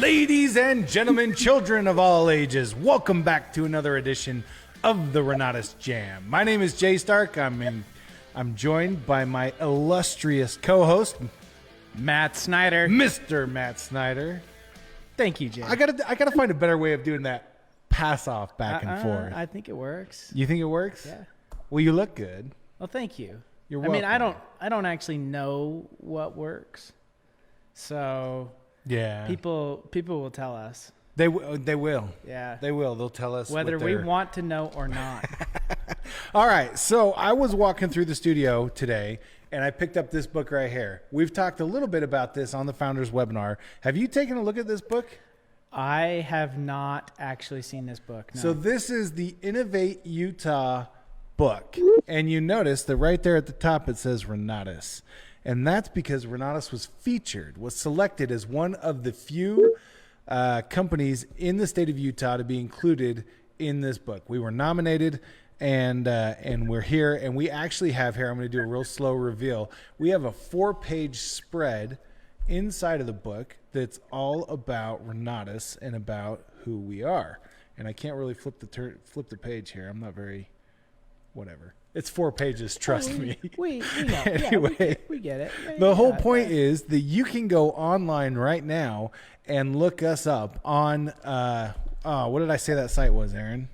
Ladies and gentlemen, children of all ages, welcome back to another edition of the Renatus J.A.M. My name is Jay Stark. I'm joined by my illustrious co-host, Matt Snyder. Mr. Matt Snyder. Thank you, Jay. I gotta find a better way of doing that pass off back and forth. I think it works. You think it works? Yeah. Well, you look good. Well, thank you. You're welcome. I mean, I don't actually know what works. So Yeah. people will tell us. They will. Yeah. They will. They'll tell us whether what we they're... want to know or not. All right. So I was walking through the studio today and I picked up this book right here. We've talked a little bit about this on the Founders webinar. Have you taken a look at this book? I have not actually seen this book. No. So this is the Innovate Utah book. And you notice that right there at the top it says Renatus. And that's because Renatus was selected as one of the few companies in the state of Utah to be included in this book. We were nominated and we're here, and we actually have here, I'm going to do a real slow reveal. We have a 4-page spread inside of the book that's all about Renatus and about who we are. And I can't really flip the page here. I'm not very whatever. It's 4 pages, trust me. We know. Anyway, yeah, we get it. Yeah, the whole point is that you can go online right now and look us up on, what did I say that site was, Aaron?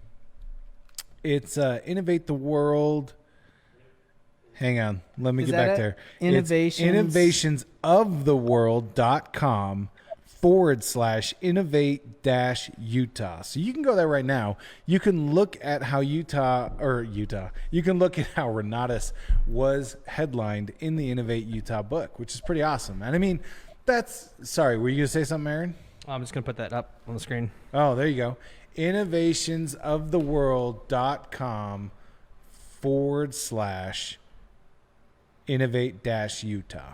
It's Innovate the World. Hang on. Let me get back there. Innovationsoftheworld.com/innovate-Utah. So you can go there right now. You can look at how you can look at how Renatus was headlined in the Innovate Utah book, which is pretty awesome. And I mean, sorry, were you going to say something, Aaron? I'm just going to put that up on the screen. Oh, there you go. Innovationsoftheworld.com/innovate-Utah.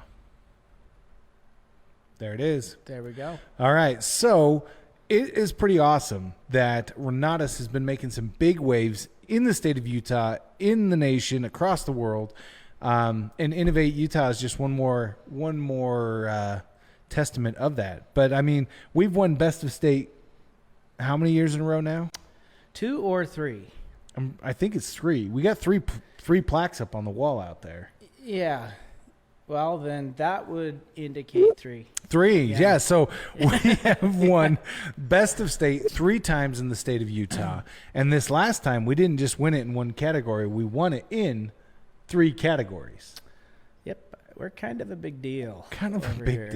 There it is. There we go. All right. So it is pretty awesome that Renatus has been making some big waves in the state of Utah, in the nation, across the world. And Innovate Utah is just one more testament of that. But I mean, we've won Best of State how many years in a row now? 2 or 3. I think it's 3. We got three plaques up on the wall out there. Yeah. Well, then that would indicate 3. 3, yeah. So we have won Best of State 3 times in the state of Utah. And this last time, we didn't just win it in one category. We won it in 3 categories. Yep. We're kind of a big deal. Kind of a big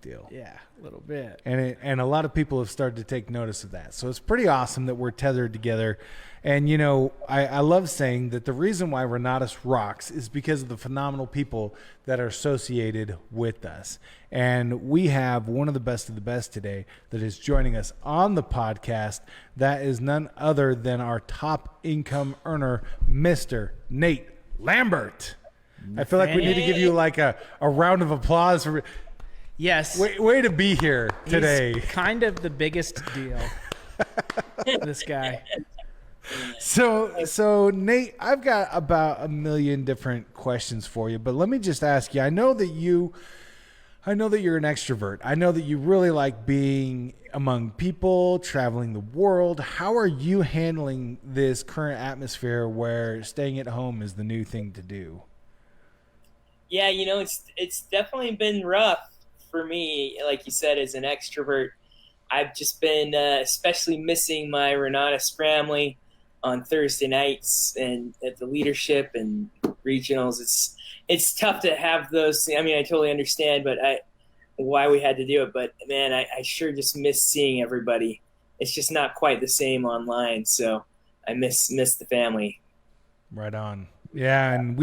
deal. Yeah, a little bit. And a lot of people have started to take notice of that. So it's pretty awesome that we're tethered together. And, you know, I love saying that the reason why Renatus rocks is because of the phenomenal people that are associated with us. And we have one of the best today that is joining us on the podcast. That is none other than our top income earner, Mr. Nate Lambert. I feel like we need to give you like a round of applause for... Yes. Way to be here today. He's kind of the biggest deal. This guy. So Nate, I've got about a million different questions for you, but let me just ask you. I know that you're an extrovert. I know that you really like being among people, traveling the world. How are you handling this current atmosphere where staying at home is the new thing to do? Yeah, you know, it's definitely been rough for me. Like you said, as an extrovert, I've just been especially missing my Renatus family on Thursday nights and at the leadership and regionals. It's tough to have those. I mean, I totally understand, but why we had to do it. But man, I sure just miss seeing everybody. It's just not quite the same online. So I miss the family. Right on. Yeah, and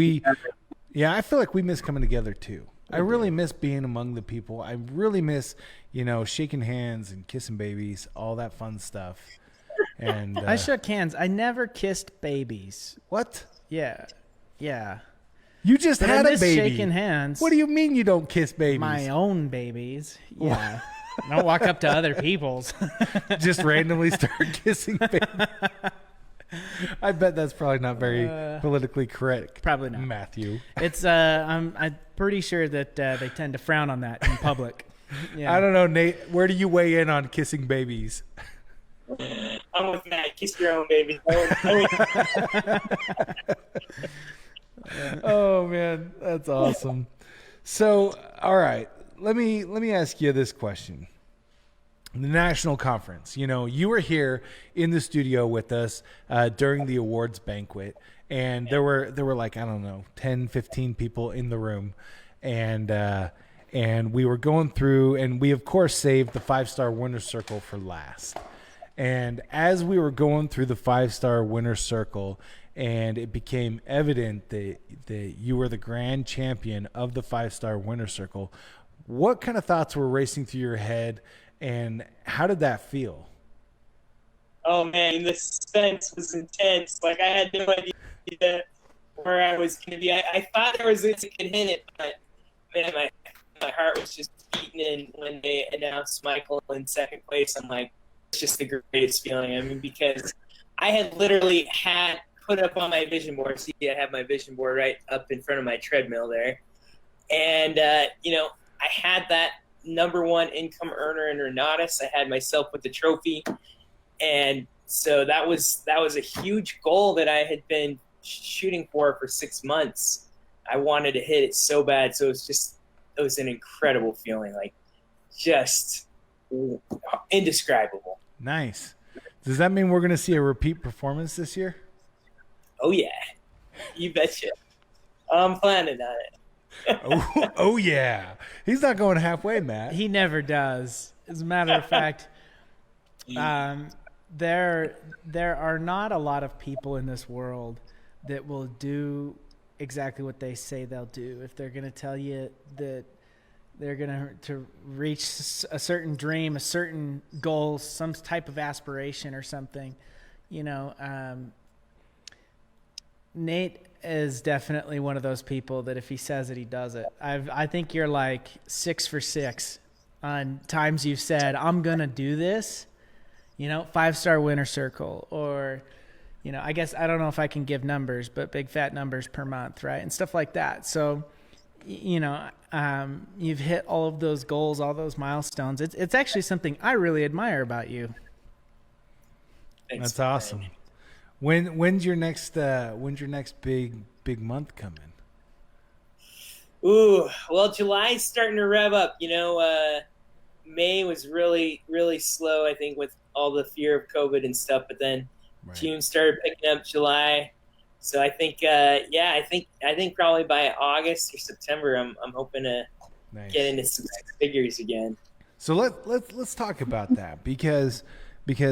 I feel like we miss coming together too. I really miss being among the people. I really miss, shaking hands and kissing babies, all that fun stuff. And I shook hands. I never kissed babies. What? Yeah. You just had a baby. Shaking hands. What do you mean you don't kiss babies? My own babies. Yeah. I don't walk up to other people's. Just randomly start kissing babies. I bet that's probably not very politically correct. Probably not, Matthew. It's I'm pretty sure that they tend to frown on that in public. Yeah. I don't know, Nate. Where do you weigh in on kissing babies? I'm with Matt. Kiss your own baby. Oh man, that's awesome. So, all right, let me ask you this question. The national conference, you were here in the studio with us during the awards banquet, and there were like, I don't know, 10, 15 people in the room, and we were going through, and we of course saved the 5-star winner circle for last. And as we were going through the 5-star winner circle, and it became evident that you were the grand champion of the 5-star winner circle, what kind of thoughts were racing through your head, and how did that feel? Oh man, the suspense was intense. Like I had no idea where I was going to be. I thought there was a could hit it, but man, my heart was just beating. And when they announced Michael in second place, I'm like, it's just the greatest feeling. I mean, because I had literally had put up on my vision board. See, I have my vision board right up in front of my treadmill there, and I had that #1 income earner in Renatus. I had myself with the trophy, and so that was a huge goal that I had been shooting for 6 months. I wanted to hit it so bad, so it was an incredible feeling, like just indescribable. Nice. Does that mean we're going to see a repeat performance this year? Oh yeah, you betcha. I'm planning on it. Oh yeah. He's not going halfway, Matt. He never does. As a matter of fact, there are not a lot of people in this world that will do exactly what they say they'll do. If they're going to tell you that they're going to reach a certain dream, a certain goal, some type of aspiration or something, Nate is definitely one of those people that if he says it, he does it. I think you're like 6 for 6 on times you've said, I'm going to do this, 5-star winner circle, or, I guess, I don't know if I can give numbers, but big fat numbers per month, right? And stuff like that. So, you've hit all of those goals, all those milestones. It's actually something I really admire about you. Thanks, That's awesome. When's your next big month coming? Ooh, well, July's starting to rev up. May was really, really slow, I think, with all the fear of COVID and stuff. But then June started picking up. July, so I think, I think probably by August or September, I'm hoping to get into some figures again. So let's talk about that because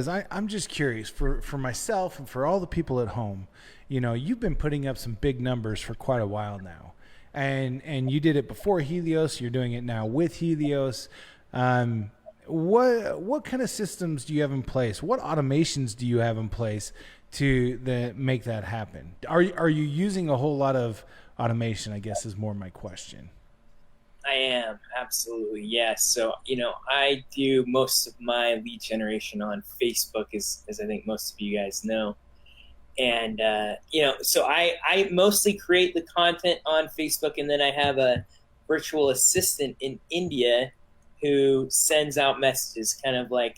I'm just curious for myself and for all the people at home. You've been putting up some big numbers for quite a while now, and you did it before Helios. You're doing it now with Helios. What kind of systems do you have in place? What automations do you have in place to make that happen? Are you using a whole lot of automation, I guess is more my question. I am, absolutely, yes. So, I do most of my lead generation on Facebook, as I think most of you guys know. And, so I mostly create the content on Facebook, and then I have a virtual assistant in India who sends out messages, kind of like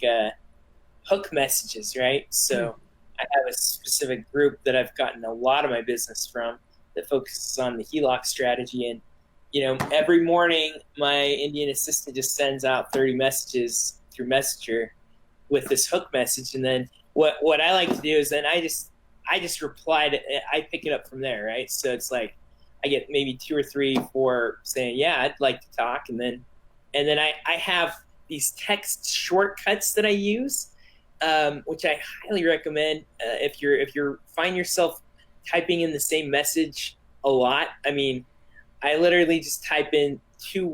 hook messages, right? So I have a specific group that I've gotten a lot of my business from that focuses on the HELOC strategy. And, every morning my Indian assistant just sends out 30 messages through Messenger with this hook message. And then what I like to do is then I just reply to it. I pick it up from there, right? So it's like I get maybe 2 or 3 for saying, yeah, I'd like to talk. And then I have these text shortcuts that I use, which I highly recommend if you're find yourself typing in the same message a lot. I mean, I literally just type in 2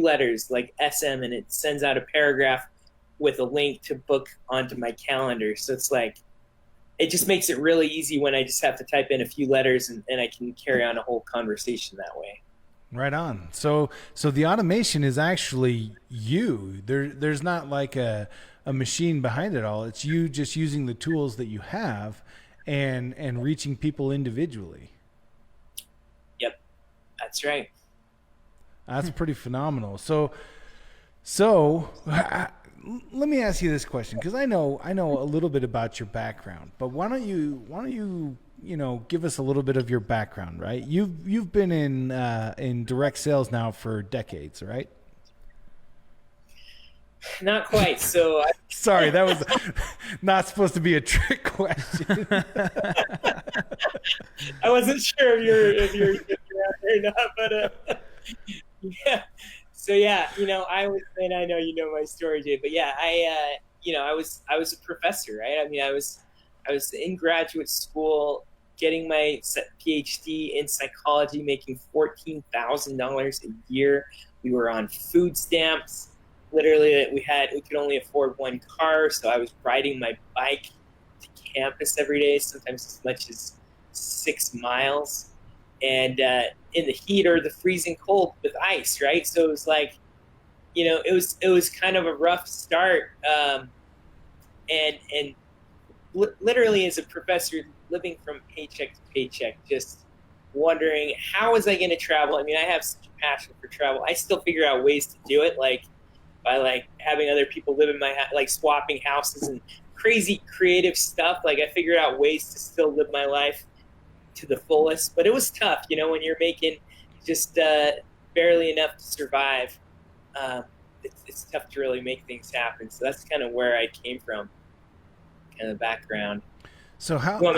letters like SM, and it sends out a paragraph with a link to book onto my calendar. So it's like, it just makes it really easy when I just have to type in a few letters and I can carry on a whole conversation that way. Right on. So the automation is actually you. There's not like a machine behind it all. It's you just using the tools that you have and reaching people individually. Yep. That's right. That's pretty phenomenal. So So let me ask you this question, because I know a little bit about your background, but why don't you give us a little bit of your background, right? You've been in direct sales now for decades, right? Not quite. So Sorry, that was not supposed to be a trick question. I wasn't sure if you're out there or not, but yeah. So yeah, I was, and I know you know my story, Jay, but yeah, I was a professor, right? I mean, I was in graduate school getting my PhD in psychology, making $14,000 a year. We were on food stamps. Literally, we could only afford one car, so I was riding my bike to campus every day, sometimes as much as 6 miles, and in the heat or the freezing cold with ice, right? So it was like, it was kind of a rough start, and literally as a professor, living from paycheck to paycheck, just wondering how was I going to travel. I mean, I have such a passion for travel. I still figure out ways to do it, like by like having other people live in my house, like swapping houses and crazy creative stuff. Like I figured out ways to still live my life to the fullest, but it was tough, when you're making just barely enough to survive. It's tough to really make things happen. So that's kind of where I came from, kind of the background. So Go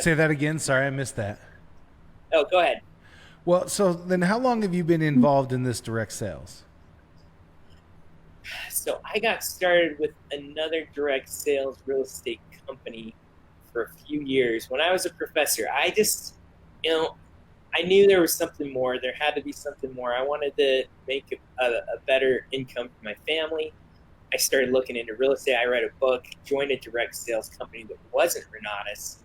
say that again? Sorry, I missed that. Oh, go ahead. Well, so then how long have you been involved in this direct sales? So I got started with another direct sales real estate company for a few years. When I was a professor, I just, I knew there was something more. There had to be something more. I wanted to make a better income for my family. I started looking into real estate. I read a book, joined a direct sales company that wasn't Renatus,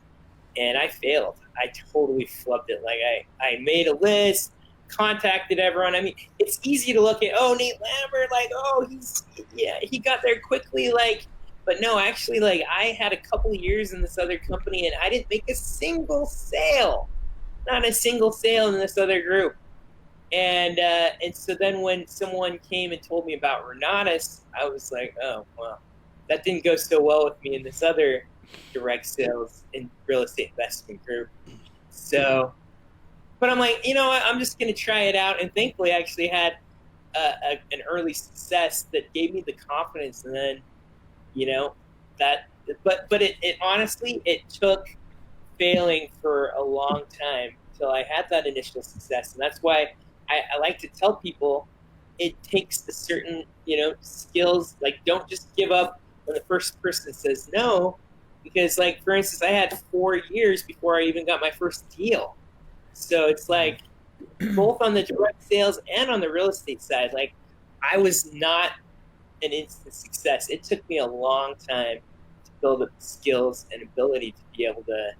and I failed. I totally flubbed it. Like I made a list, contacted everyone. I mean, it's easy to look at, oh, Nate Lambert, like, oh, he got there quickly, like, but no, actually, like, I had a couple years in this other company and I didn't make a single sale, not a single sale in this other group. And so then when someone came and told me about Renatus, I was like, oh, well, that didn't go so well with me in this other direct sales and real estate investment group. So, but I'm like, I'm just going to try it out. And thankfully, I actually had an early success that gave me the confidence. And then, but it honestly, it took failing for a long time until I had that initial success. And that's why I like to tell people it takes a certain, skills. Like, don't just give up when the first person says no, because, like, for instance, I had 4 years before I even got my first deal. So it's like both on the direct sales and on the real estate side, like, I was not an instant success. It took me a long time to build up the skills and ability to be able to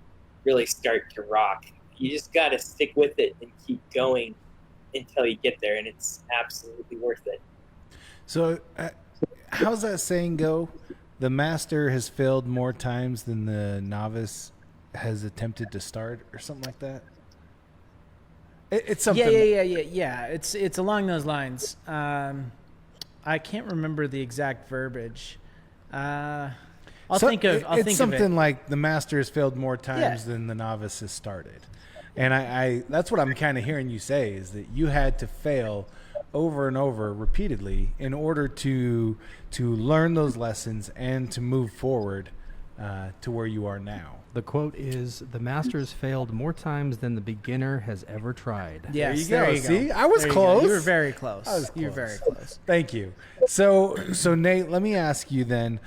really start to rock. You just got to stick with it and keep going until you get there, and it's absolutely worth it. So how's that saying go? The master has failed more times than the novice has attempted to start, or something like that. It's something. Yeah. It's along those lines. I can't remember the exact verbiage. I'll think of something it. like the master has failed more times than the novice has started. And I that's what I'm kind of hearing you say, is that you had to fail over and over repeatedly in order to learn those lessons and to move forward to where you are now. The quote is, "The master has failed more times than the beginner has ever tried." Yes, there you go. See, I was close. You were very close. You were very close. Thank you. So Nate, let me ask you then,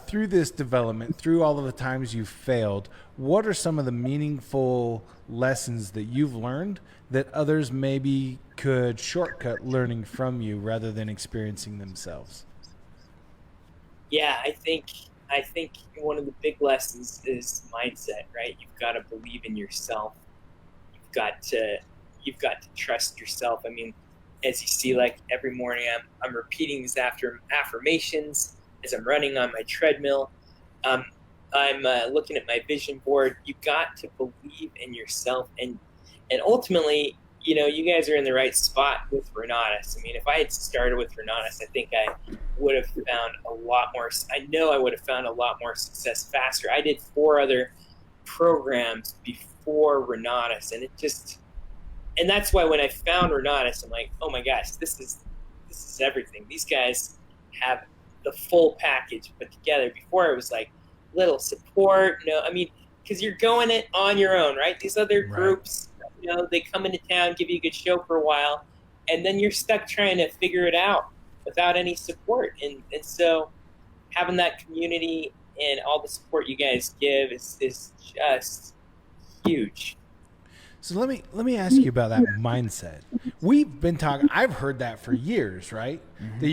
through this development, through all of the times you've failed, what are some of the meaningful lessons that you've learned that others maybe could shortcut learning from you rather than experiencing themselves? Yeah, I think one of the big lessons is mindset, right? You've got to believe in yourself. You've got to trust yourself. I mean, as you see, like every morning I'm repeating these affirmations as I'm running on my treadmill. I'm looking at my vision board. You've got to believe in yourself, and ultimately, you guys are in the right spot with Renatus. I mean, if I had started with Renatus, I think I would have found a lot more. I know I would have found a lot more success faster. I did 4 other programs before Renatus, and that's why when I found Renatus, I'm like, oh my gosh, this is everything. These guys have the full package put together. Before it was like little support. I mean, because you're going it on your own, right? These other groups, they come into town, give you a good show for a while, and then you're stuck trying to figure it out without any support. And so having that community and all the support you guys give is just huge. So let me ask you about that mindset. We've been talking. I've heard that for years, right? Mm-hmm. That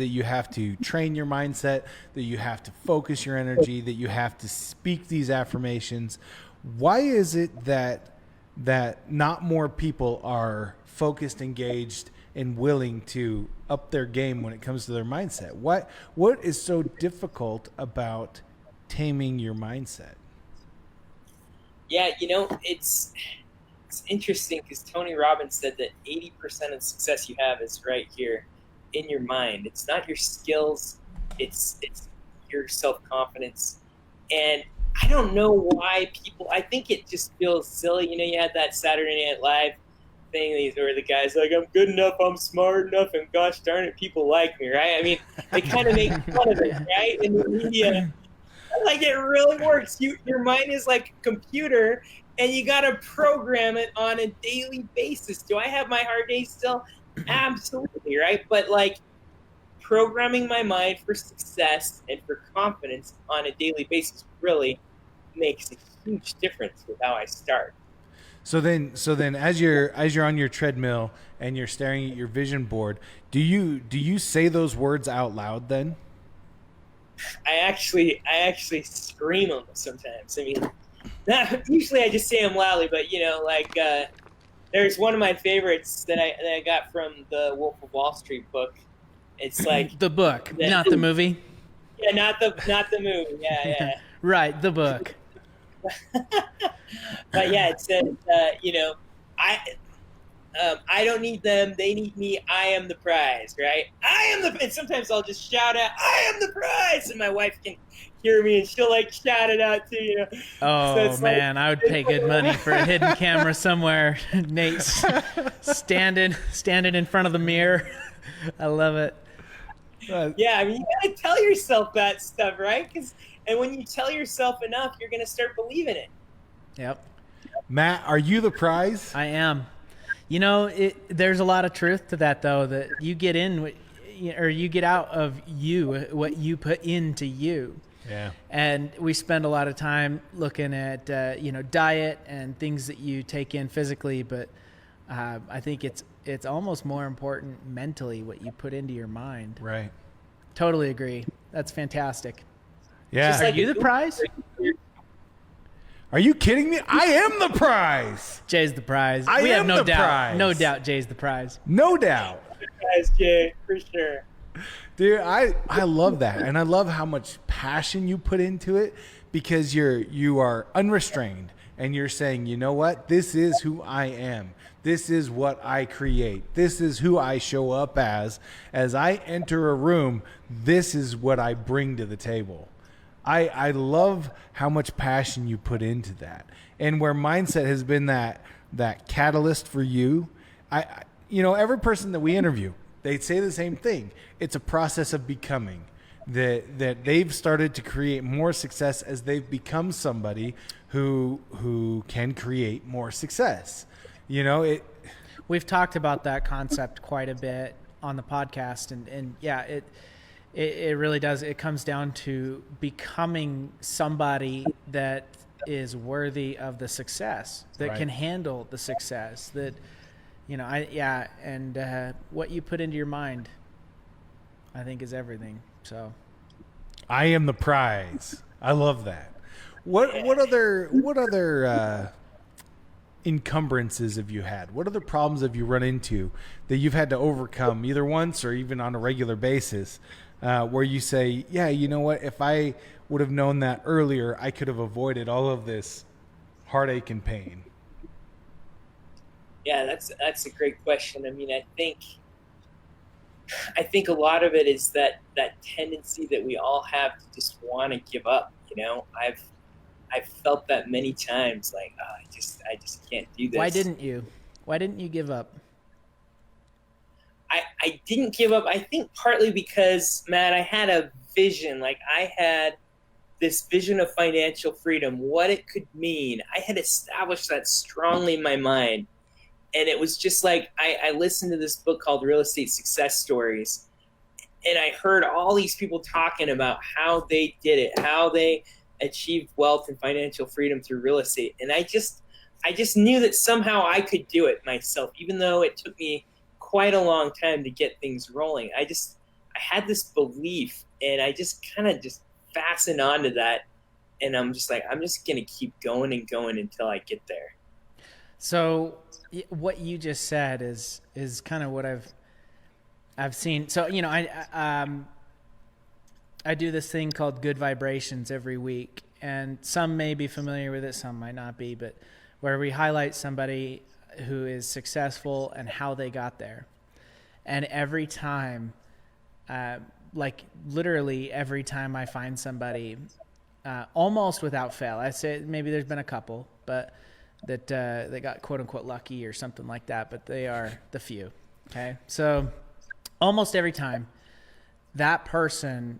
you have to train your mindset. That you have to focus your energy. That you have to speak these affirmations. Why is it that not more people are focused, engaged, and willing to up their game when it comes to their mindset? What is so difficult about taming your mindset? Yeah, it's interesting because Tony Robbins said that 80% of the success you have is right here in your mind. It's not your skills, it's your self-confidence. And I don't know why I think it just feels silly. You had that Saturday Night Live thing where the guy's like, I'm good enough, I'm smart enough, and gosh darn it, people like me, right? I mean, they kind of make fun of it, right? In the media. Like, it really works. Your mind is like a computer, and you got to program it on a daily basis. Do I have my hard days still? Absolutely, right? But like programming my mind for success and for confidence on a daily basis really makes a huge difference with how I start. So then as you're on your treadmill and you're staring at your vision board, do you say those words out loud then? I actually scream them sometimes. I mean, usually I just say them loudly, but there's one of my favorites that I got from the Wolf of Wall Street book. It's like the book, not the movie. Yeah, not the movie. Yeah. Right, the book. But yeah, it says, I don't need them. They need me. I am the prize, right? And sometimes I'll just shout out, I am the prize. And my wife can hear me and she'll like shout it out too, Oh, so man, I would pay good money for a hidden camera somewhere. Nate's standing in front of the mirror. I love it. Yeah, I mean, you gotta tell yourself that stuff, right? And when you tell yourself enough, you're gonna start believing it. Yep. Matt, are you the prize? I am. There's a lot of truth to that, though, that you get in or you get out of you what you put into you. Yeah. And we spend a lot of time looking at, diet and things that you take in physically, but I think it's almost more important mentally what you put into your mind. Right. Totally agree. That's fantastic. Yeah. Are you the prize? Are you kidding me? I am the prize. Jay's the prize. We have no doubt. Prize. No doubt Jay's the prize. No doubt. Prize, Jay, for sure. Dude, I love that. And I love how much passion you put into it because you are unrestrained and you're saying, you know what? This is who I am. This is what I create. This is who I show up as. As I enter a room, this is what I bring to the table. I love how much passion you put into that. And where mindset has been that catalyst for you, every person that we interview, they say the same thing. It's a process of becoming. That they've started to create more success as they've become somebody who can create more success. We've talked about that concept quite a bit on the podcast, and yeah, it really does. It comes down to becoming somebody that is worthy of the success, that right. can handle the success, that, what you put into your mind, I think, is everything. So I am the prize. I love that. What other encumbrances have you had? What other problems have you run into that you've had to overcome either once or even on a regular basis? Where you say, yeah, you know what? If I would have known that earlier, I could have avoided all of this heartache and pain. Yeah, that's a great question. I mean, I think a lot of it is that tendency that we all have to just want to give up. You know, I've felt that many times. Like, oh, I just can't do Why this. didn't you? Why didn't you give up? I didn't give up. I think partly because, Matt, I had a vision. Like, I had this vision of financial freedom, what it could mean. I had established that strongly in my mind. And it was just like I listened to this book called Real Estate Success Stories, and I heard all these people talking about how they did it, how they achieved wealth and financial freedom through real estate. And I just knew that somehow I could do it myself, even though it took me quite a long time to get things rolling. I had this belief, and I just kind of just fastened onto that. And I'm just like, I'm just going to keep going and going until I get there. So what you just said is kind of what I've seen. So, you know, I do this thing called Good Vibrations every week, and some may be familiar with it, some might not be, but where we highlight somebody who is successful and how they got there. And every time, like literally every time I find somebody, almost without fail, I say maybe there's been a couple, but that they got quote unquote lucky or something like that, but they are the few. Okay. So almost every time that person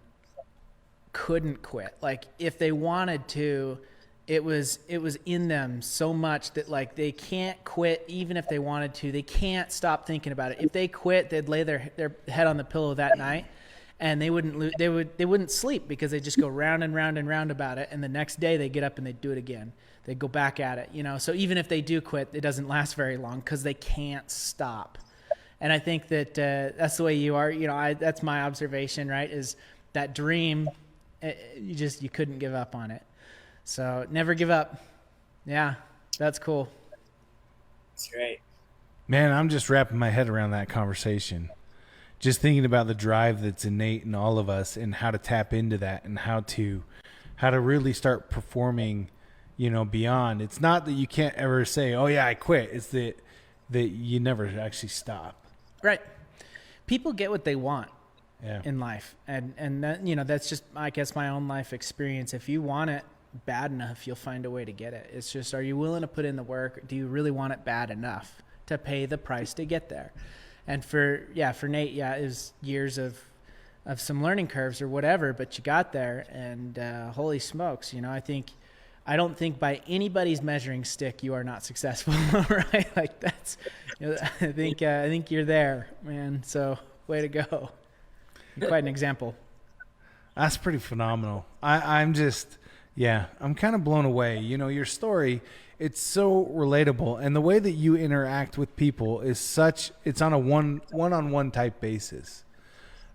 couldn't quit. Like if they wanted to, it was in them so much that like they can't quit even if they wanted to. They can't stop thinking about it. If they quit, they'd lay their head on the pillow that night and they wouldn't sleep because they just go round and round and round about it, and the next day they get up and they do it again. They go back at it, you know. So even if they do quit, it doesn't last very long because they can't stop. And I think that that's the way you are. You know, that's my observation, right? Is that dream, you couldn't give up on it. So never give up. Yeah, that's cool. That's right. Man, I'm just wrapping my head around that conversation. Just thinking about the drive that's innate in all of us and how to tap into that and how to really start performing, you know, beyond. It's not that you can't ever say, oh yeah, I quit. It's that you never actually stop. Right. People get what they want Yeah. in life. And that, you know, that's just, I guess, my own life experience. If you want it bad enough, you'll find a way to get it. It's just, are you willing to put in the work? Do you really want it bad enough to pay the price to get there? And for Nate, it was years of some learning curves or whatever, but you got there, and holy smokes, you know, I don't think by anybody's measuring stick you are not successful, right? Like that's, you know, I think you're there, man. So way to go. You're quite an example. That's pretty phenomenal. I'm kind of blown away. You know, your story, it's so relatable, and the way that you interact with people is it's on a one-on-one type basis.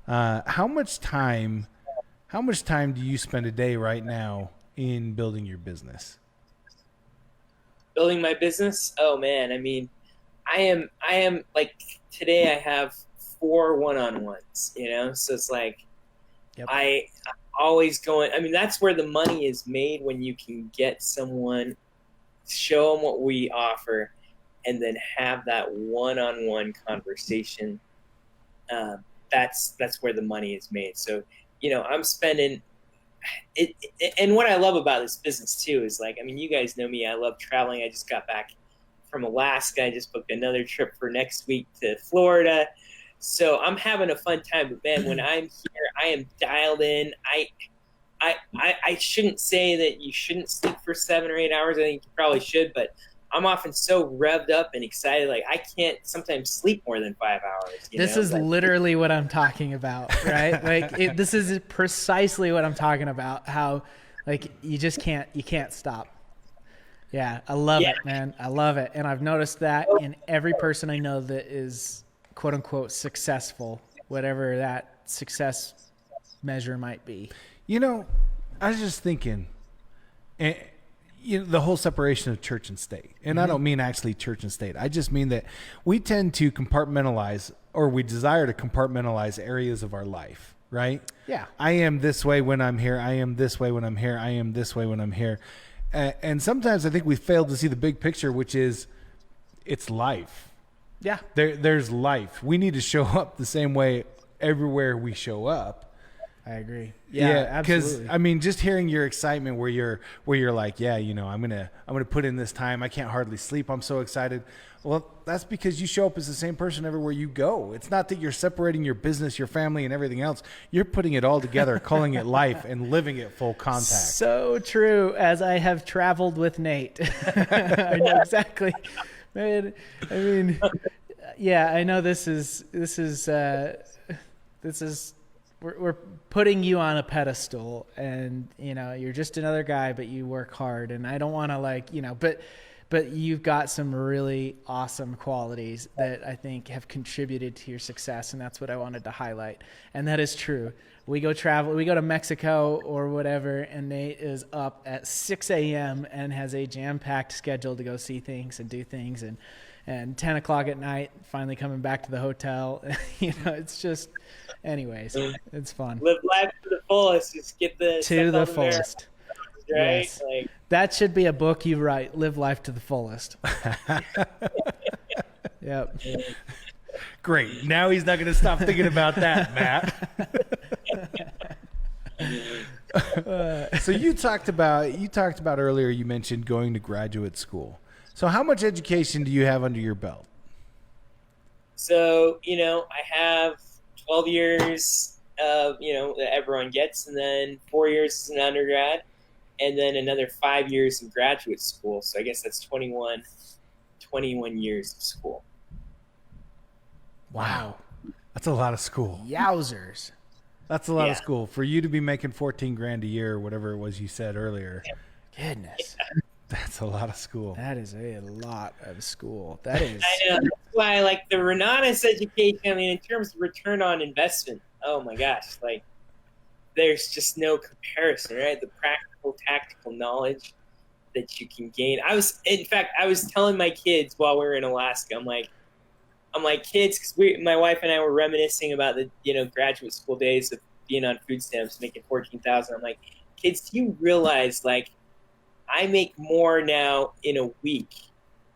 How much time do you spend a day right now in building your business? Building my business? Oh man, I mean, I am like today I have 4 one-on-ones, you know? So it's like, Yep. I'm always going, I mean, that's where the money is made, when you can get someone, show them what we offer, and then have that one-on-one conversation. That's where the money is made. So, you know, I'm spending it, and what I love about this business too is, like, I mean, you guys know me, I love traveling. I just got back from Alaska. I just booked another trip for next week to Florida. So I'm having a fun time, but man, when I'm here, I am dialed in. I shouldn't say that you shouldn't sleep for 7 or 8 hours. I think you probably should, but I'm often so revved up and excited, like I can't sometimes sleep more than 5 hours. This is literally what I'm talking about, right? Like this is precisely what I'm talking about. How like you can't stop. Yeah, I love it, man. I love it, and I've noticed that in every person I know that is quote unquote successful, whatever that success measure might be. You know, I was just thinking, the whole separation of church and state. And I don't mean actually church and state. I just mean that we tend to compartmentalize, or we desire to compartmentalize areas of our life, right? Yeah. I am this way when I'm here. I am this way when I'm here. I am this way when I'm here. And sometimes I think we fail to see the big picture, which is it's life. Yeah. There's life. We need to show up the same way everywhere we show up. I agree. Yeah, because absolutely. I mean, just hearing your excitement, where you're like, yeah, I'm gonna put in this time. I can't hardly sleep. I'm so excited. Well, that's because you show up as the same person everywhere you go. It's not that you're separating your business, your family, and everything else. You're putting it all together, calling it life, and living it full contact. So true. As I have traveled with Nate, I know exactly. Man, I mean, yeah, I know this is. We're putting you on a pedestal, and you're just another guy, but you work hard, and I don't want to but you've got some really awesome qualities that I think have contributed to your success, and that's what I wanted to highlight. And that is true. We go to Mexico or whatever, and Nate is up at 6 a.m. and has a jam-packed schedule to go see things and do things, and 10 o'clock at night, finally coming back to the hotel. It's just, anyways, it's fun. Live life to the fullest. Just get to the fullest. Right? Yes. That should be a book you write. Live life to the fullest. Yep. Great. Now he's not going to stop thinking about that, Matt. So you talked about earlier, you mentioned going to graduate school. So how much education do you have under your belt? So, I have 12 years of, that everyone gets, and then 4 years as an undergrad, and then another 5 years in graduate school. So I guess that's 21 years of school. Wow. That's a lot of school. Yowzers. That's a lot of school. For you to be making $14,000 a year, or whatever it was you said earlier. Goodness. That's a lot of school. That is a lot of school. That is. I know. That's why I like the Renatus education. I mean, in terms of return on investment, oh my gosh, there's just no comparison, right? The practical, tactical knowledge that you can gain. I was telling my kids while we were in Alaska, I'm like, kids, because my wife and I were reminiscing about the, graduate school days of being on food stamps, making $14,000. I'm like, kids, do you realize, I make more now in a week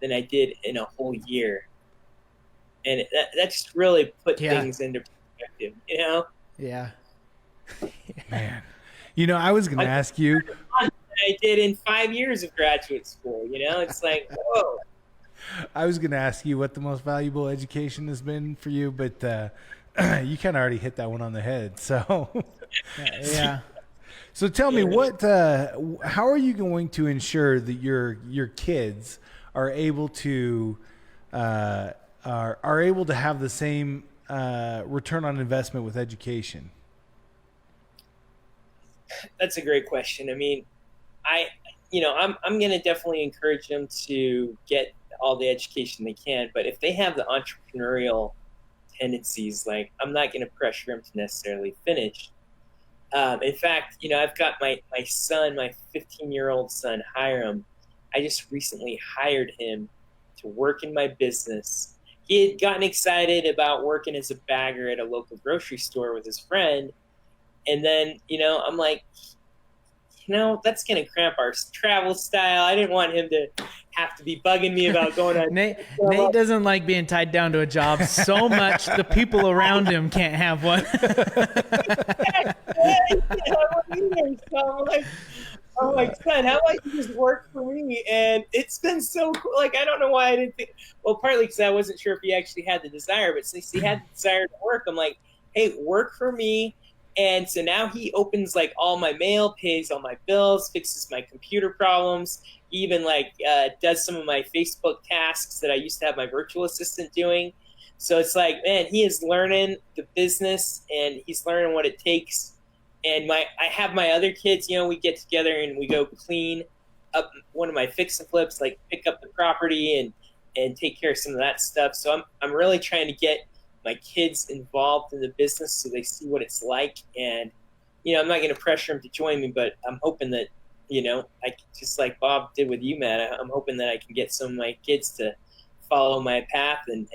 than I did in a whole year. And that just really put things into perspective, Yeah. Man. I was going to ask you. I did in 5 years of graduate school, It's like, whoa. I was going to ask you what the most valuable education has been for you, but you kind of already hit that one on the head. So, yeah. So tell me, how are you going to ensure that your kids are able to have the same return on investment with education? That's a great question. I mean, I'm going to definitely encourage them to get all the education they can, but if they have the entrepreneurial tendencies, I'm not going to pressure them to necessarily finish. In fact, I've got my son, my 15-year-old son, Hiram. I just recently hired him to work in my business. He had gotten excited about working as a bagger at a local grocery store with his friend. And then, I'm like, that's going to cramp our travel style. I didn't want him to have to be bugging me about going on. Nate doesn't like being tied down to a job so much the people around him can't have one. So I'm like, son, how about you just work for me? And it's been so cool. I don't know why I didn't think. Well, partly because I wasn't sure if he actually had the desire, but since he had the desire to work, I'm like, hey, work for me. And so now he opens all my mail, pays all my bills, fixes my computer problems, even does some of my Facebook tasks that I used to have my virtual assistant doing. So it's man, he is learning the business and he's learning what it takes. And I have my other kids, we get together and we go clean up one of my fix and flips, pick up the property and take care of some of that stuff. So I'm really trying to get my kids involved in the business so they see what it's like. And, I'm not going to pressure them to join me, but I'm hoping that, I just like Bob did with you, Matt, I'm hoping that I can get some of my kids to follow my path. And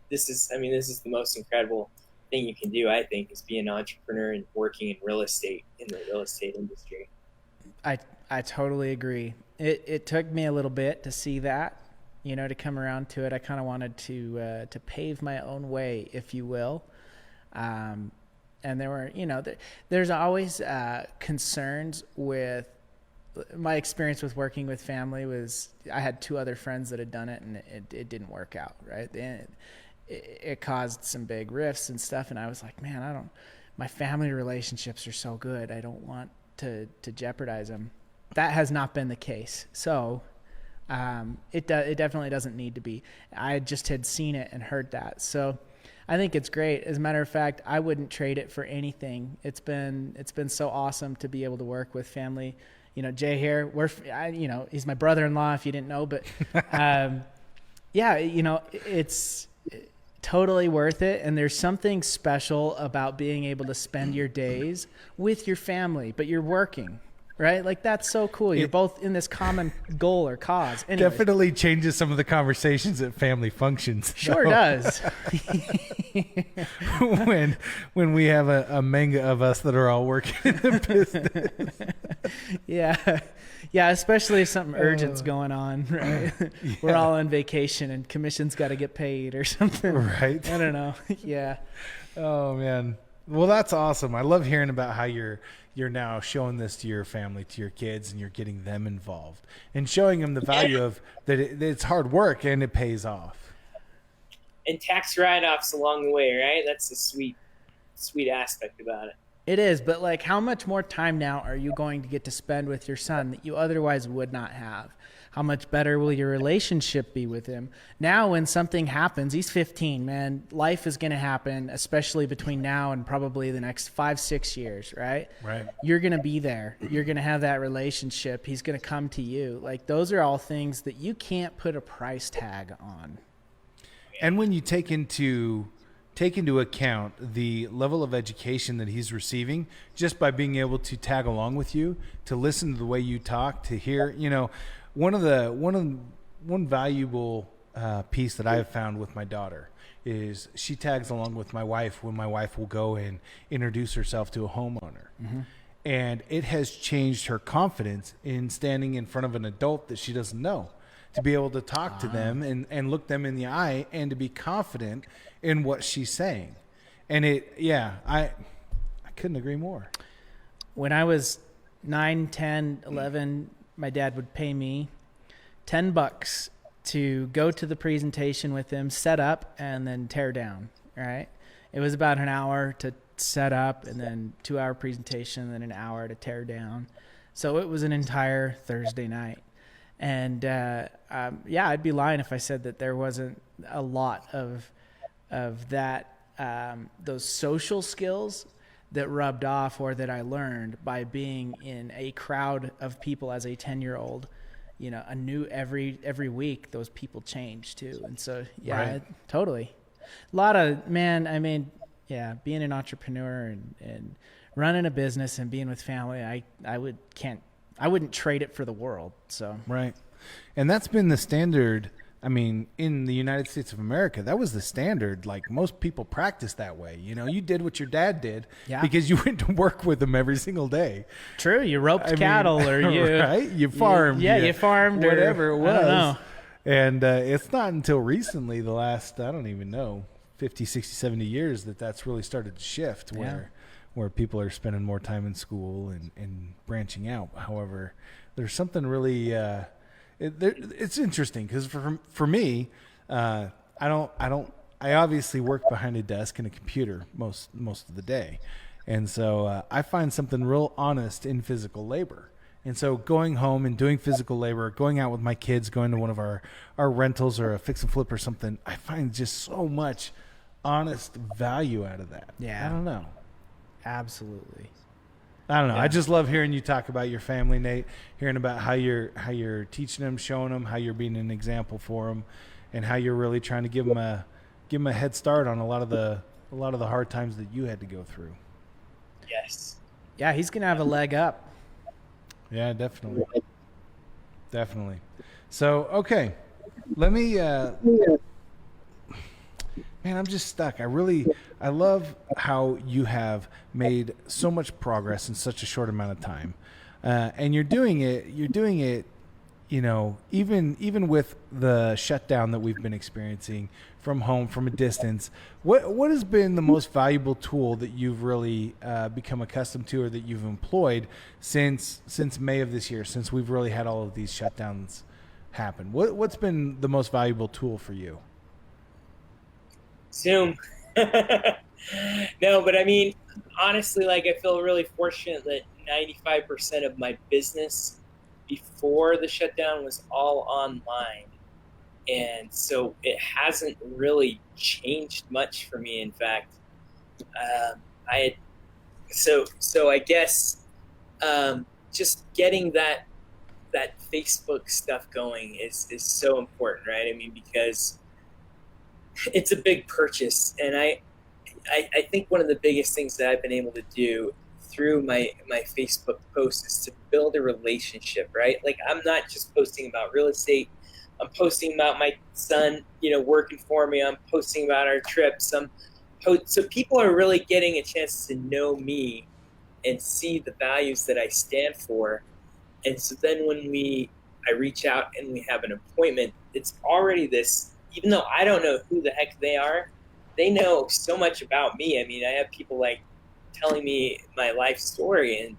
this is the most incredible thing you can do, I think, is be an entrepreneur and working in the real estate industry. I totally agree. It took me a little bit to see that, to come around to it. I kind of wanted to pave my own way, if you will. And there were, there's always concerns with my experience with working with family. Was I had 2 other friends that had done it, and it didn't work out, right? It caused some big rifts and stuff, and I was like, man, my family relationships are so good, I don't want to jeopardize them. That has not been the case. So it definitely doesn't need to be. I just had seen it and heard that. So I think it's great. As a matter of fact, I wouldn't trade it for anything. It's been so awesome to be able to work with family. Jay here, he's my brother-in-law, if you didn't know, but it's totally worth it. And there's something special about being able to spend your days with your family, but you're working, right? Like, that's so cool. You're both in this common goal or cause. Anyways, definitely changes some of the conversations at family functions. Sure does. when we have a manga of us that are all working in the business. Yeah, especially if something urgent's going on, right? Yeah. We're all on vacation and commission's got to get paid or something. Right. I don't know. Yeah. Oh, man. Well, that's awesome. I love hearing about how you're now showing this to your family, to your kids, and you're getting them involved and showing them the value of that it's hard work and it pays off. And tax write-offs along the way, right? That's the sweet aspect about it. It is, but like, how much more time now are you going to get to spend with your son that you otherwise would not have? How much better will your relationship be with him? Now, when something happens, he's 15, man, life is going to happen, especially between now and probably the next 5-6 years, right? Right. You're going to be there. You're going to have that relationship. He's going to come to you. Like, those are all things that you can't put a price tag on. And when you take into account the level of education that he's receiving just by being able to tag along with you, to listen to the way you talk, to hear, one valuable piece that I have found with my daughter is she tags along with my wife when my wife will go and introduce herself to a homeowner. Mm-hmm. And it has changed her confidence in standing in front of an adult that she doesn't know, to be able to talk to them and look them in the eye and to be confident in what she's saying. And I couldn't agree more. When I was 9, 10, 11, my dad would pay me $10 to go to the presentation with him, set up, and then tear down, right? It was about an hour to set up, and then 2-hour presentation, and then an hour to tear down. So it was an entire Thursday night. And I'd be lying if I said that there wasn't a lot of that, those social skills that rubbed off or that I learned by being in a crowd of people as a 10-year-old. I knew every week those people change too. And so, right. Totally. A lot of, being an entrepreneur and running a business and being with family, I wouldn't trade it for the world. So right. And that's been the standard. I mean, in the United States of America, that was the standard. Like, most people practice that way. You did what your dad did because you went to work with him every single day. True. You roped cattle or you... Right? You farmed. You farmed. Whatever it was. I don't know. And it's not until recently, the last, I don't even know, 50, 60, 70 years that's really started to shift where people are spending more time in school and branching out. However, there's something really... it's interesting because for me, I obviously work behind a desk and a computer most of the day. And so I find something real honest in physical labor. And so going home and doing physical labor, going out with my kids, going to one of our rentals or a fix and flip or something, I find just so much honest value out of that. Yeah. I don't know. Absolutely. I don't know. Yeah. I just love hearing you talk about your family, Nate. Hearing about how you're teaching them, showing them, how you're being an example for them, and how you're really trying to give them a head start on a lot of the hard times that you had to go through. Yes. Yeah, he's gonna have a leg up. Yeah, definitely. Definitely. So, okay, let me. Man, I'm just stuck. I love how you have made so much progress in such a short amount of time, and you're doing it you know, even with the shutdown that we've been experiencing from home, from a distance, what has been the most valuable tool that you've really become accustomed to, or that you've employed since May of this year, since we've really had all of these shutdowns happen? What's been the most valuable tool for you? Zoom. No, but I mean, honestly, like I feel really fortunate that 95% of my business before the shutdown was all online. And so it hasn't really changed much for me. In fact, I had, so I guess just getting that Facebook stuff going is so important, right? I mean, because it's a big purchase, and I think one of the biggest things that I've been able to do through my Facebook posts is to build a relationship, right? Like, I'm not just posting about real estate. I'm posting about my son, you know, working for me. I'm posting about our trips. So people are really getting a chance to know me and see the values that I stand for. And so then when I reach out and we have an appointment, it's already this, even though I don't know who the heck they are, they know so much about me. I mean, I have people like telling me my life story, and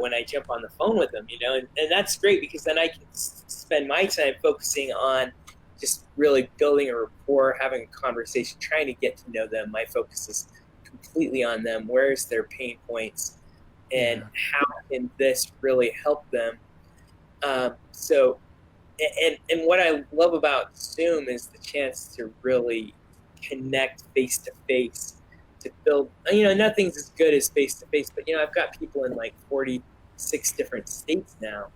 when I jump on the phone with them, you know, and that's great, because then I can spend my time focusing on just really building a rapport, having a conversation, trying to get to know them. My focus is completely on them. Where's their pain points, and how can this really help them? So, and what I love about Zoom is the chance to really connect face to face, to build, you know, nothing's as good as face to face, but, you know, I've got people in like 46 different states now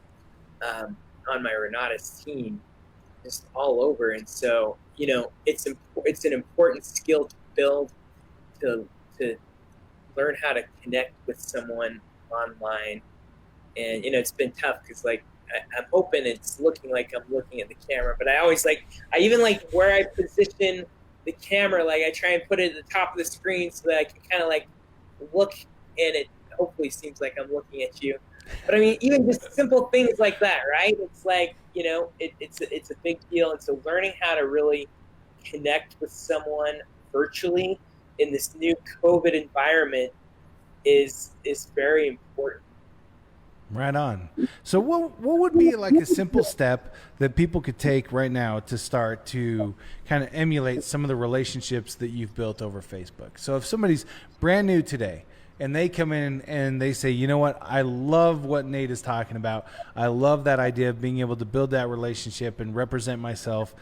on my Renatus team, just all over. And so, you know, it's an important skill to build, to learn how to connect with someone online. And, you know, it's been tough because, like, I'm hoping it's looking like I'm looking at the camera, but I even like where I position the camera, like I try and put it at the top of the screen so that I can kind of like look, and it hopefully seems like I'm looking at you. But I mean, even just simple things like that, right? It's like, you know, it's a big deal. And so learning how to really connect with someone virtually in this new COVID environment is very important. Right on. So what would be like a simple step that people could take right now to start to kind of emulate some of the relationships that you've built over Facebook? So if somebody's brand new today and they come in and they say, you know what, I love what Nate is talking about. I love that idea of being able to build that relationship and represent myself,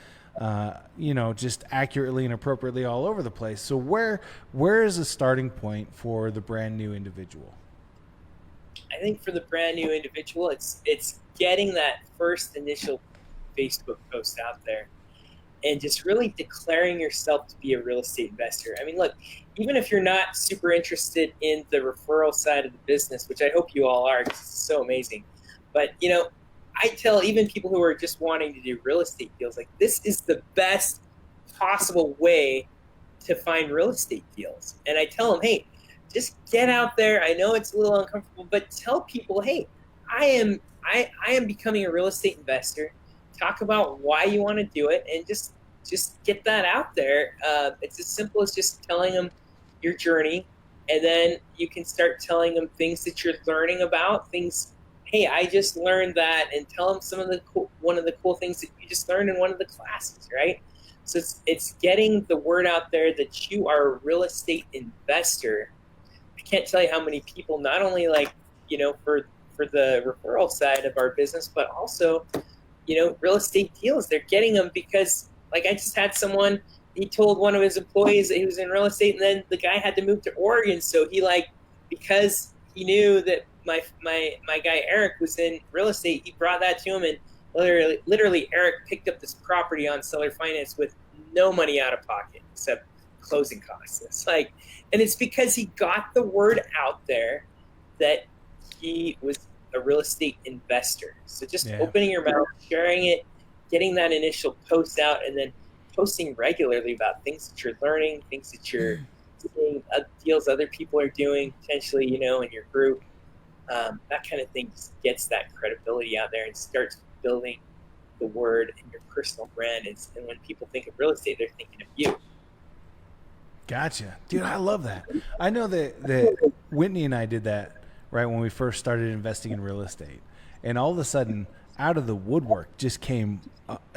you know, just accurately and appropriately all over the place. So where is a starting point for the brand new individual? I think for the brand new individual, it's getting that first initial Facebook post out there and just really declaring yourself to be a real estate investor. I mean, look, even if you're not super interested in the referral side of the business, which I hope you all are, because it's so amazing, but, you know, I tell even people who are just wanting to do real estate deals, like, this is the best possible way to find real estate deals. And I tell them, hey, just get out there. I know it's a little uncomfortable, but tell people, hey, I am becoming a real estate investor. Talk about why you want to do it, and just get that out there. It's as simple as just telling them your journey, and then you can start telling them things that you're learning about. Things, hey, I just learned that, and tell them some of one of the cool things that you just learned in one of the classes, right? So it's getting the word out there that you are a real estate investor. I can't tell you how many people, not only like, you know, for the referral side of our business, but also, you know, real estate deals. They're getting them because, like, I just had someone, he told one of his employees that he was in real estate, and then the guy had to move to Oregon. So he, like, because he knew that my guy Eric was in real estate, he brought that to him, and literally Eric picked up this property on seller finance with no money out of pocket except closing costs. It's like, and it's because he got the word out there that he was a real estate investor. So just opening your mouth, sharing it, getting that initial post out, and then posting regularly about things that you're learning, things that you're seeing, deals other people are doing, potentially, you know, in your group. That kind of thing just gets that credibility out there and starts building the word and your personal brand is. And when people think of real estate, they're thinking of you. Gotcha. Dude, I love that. I know that Whitney and I did that right when we first started investing in real estate. And all of a sudden, out of the woodwork just came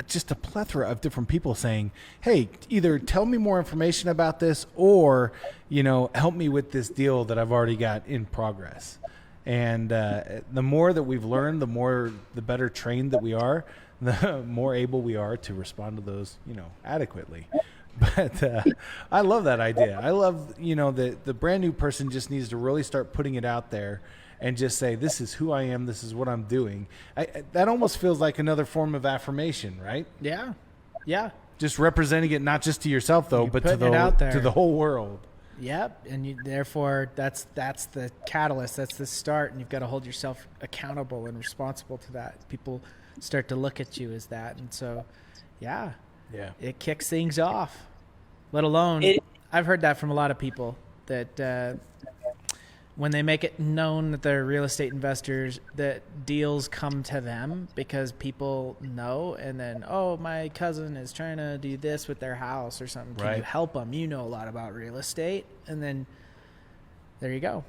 just a plethora of different people saying, hey, either tell me more information about this or, help me with this deal that I've already got in progress. And the more that we've learned, the better trained that we are, the more able we are to respond to those, adequately. But I love that idea. I love, the brand new person just needs to really start putting it out there and just say, this is who I am. This is what I'm doing. That almost feels like another form of affirmation, right? Yeah. Yeah. Just representing it, not just to yourself though, but to the whole world. Yep. And therefore that's the catalyst. That's the start. And you've got to hold yourself accountable and responsible to that. People start to look at you as that. And so, yeah, it kicks things off, let alone I've heard that from a lot of people that, when they make it known that they're real estate investors, that deals come to them because people know, and then, oh, my cousin is trying to do this with their house or something. Can you help them? You know a lot about real estate. And then there you go.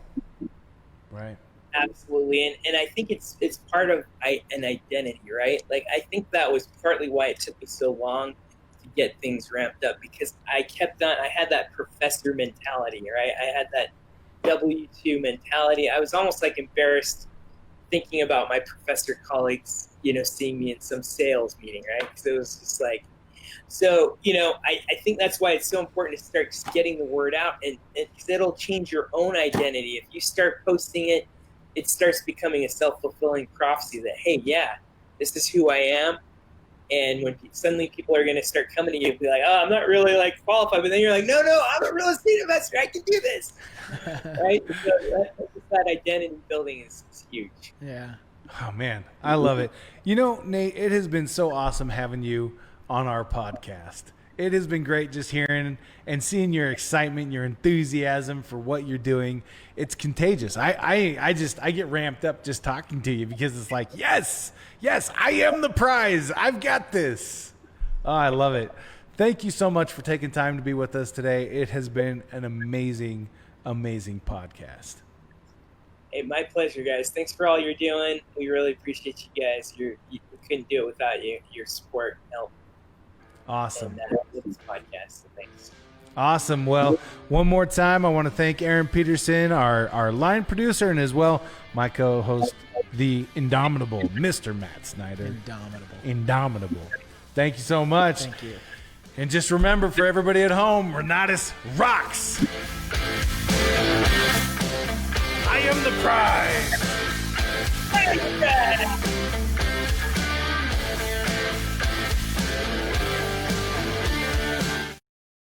Right. Absolutely. And I think it's part of an identity, right? Like, I think that was partly why it took me so long to get things ramped up, because I had that professor mentality, right? I had that W-2 mentality. I was almost like embarrassed thinking about my professor colleagues, seeing me in some sales meeting, right? Because it was just like, so, I think that's why it's so important to start just getting the word out, and because it'll change your own identity. If you start posting it, it starts becoming a self-fulfilling prophecy that, hey, yeah, this is who I am. And when suddenly people are going to start coming to you and be like, oh, I'm not really qualified. But then you're like, no, I'm a real estate investor. I can do this. Right? So that identity building is huge. Yeah. Oh, man. I love it. Nate, it has been so awesome having you on our podcast. It has been great just hearing and seeing your excitement, your enthusiasm for what you're doing. It's contagious. I get ramped up just talking to you because it's like, yes, I am the prize. I've got this. Oh, I love it. Thank you so much for taking time to be with us today. It has been an amazing, amazing podcast. Hey, my pleasure, guys. Thanks for all you're doing. We really appreciate you guys. We couldn't do it without you, your support and help. Awesome. And with this podcast, so thanks. Awesome. Well, one more time, I want to thank Aaron Peterson, our line producer, and as well, my co-host, the indomitable Mr. Matt Snyder. Indomitable. Thank you so much. Thank you. And just remember, for everybody at home, Renatus rocks. I am the prize.